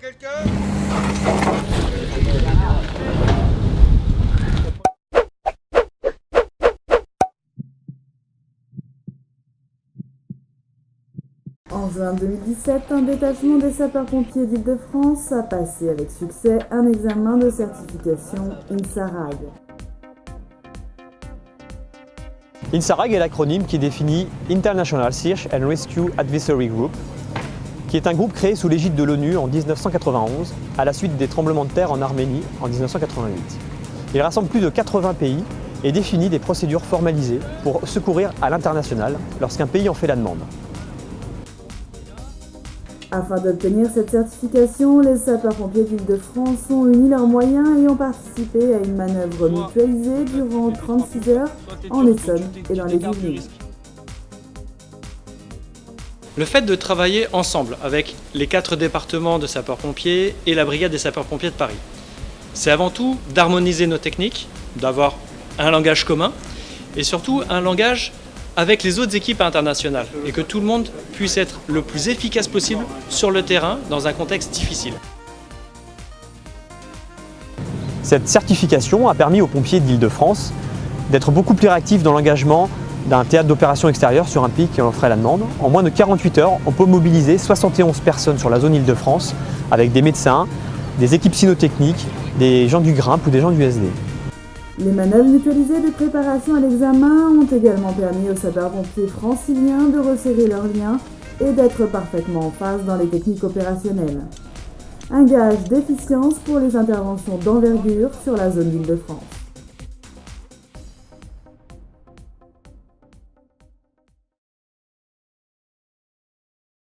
quelqu'un? En juin 2017, un détachement des sapeurs-pompiers d'Île-de-France a passé avec succès un examen de certification INSARAG. INSARAG est l'acronyme qui définit International Search and Rescue Advisory Group, qui est un groupe créé sous l'égide de l'ONU en 1991 à la suite des tremblements de terre en Arménie en 1988. Il rassemble plus de 80 pays et définit des procédures formalisées pour secourir à l'international lorsqu'un pays en fait la demande. Afin d'obtenir cette certification, les sapeurs-pompiers d'Île-de-France ont uni leurs moyens et ont participé à une manœuvre mutualisée durant 36 heures en Essonne et dans les Yvelines. Le fait de travailler ensemble avec les 4 départements de sapeurs-pompiers et la brigade des sapeurs-pompiers de Paris, c'est avant tout d'harmoniser nos techniques, d'avoir un langage commun et surtout un langage avec les autres équipes internationales et que tout le monde puisse être le plus efficace possible sur le terrain dans un contexte difficile. Cette certification a permis aux pompiers d'Île-de-France d'être beaucoup plus réactifs dans l'engagement d'un théâtre d'opération extérieur sur un pays qui en ferait la demande. En moins de 48 heures, on peut mobiliser 71 personnes sur la zone Île-de-France avec des médecins, des équipes cynotechniques, des gens du GRIMP ou des gens du SD. Les manœuvres mutualisées de préparation à l'examen ont également permis aux sapeurs-pompiers franciliens de resserrer leurs liens et d'être parfaitement en phase dans les techniques opérationnelles. Un gage d'efficience pour les interventions d'envergure sur la zone d'Île-de-France.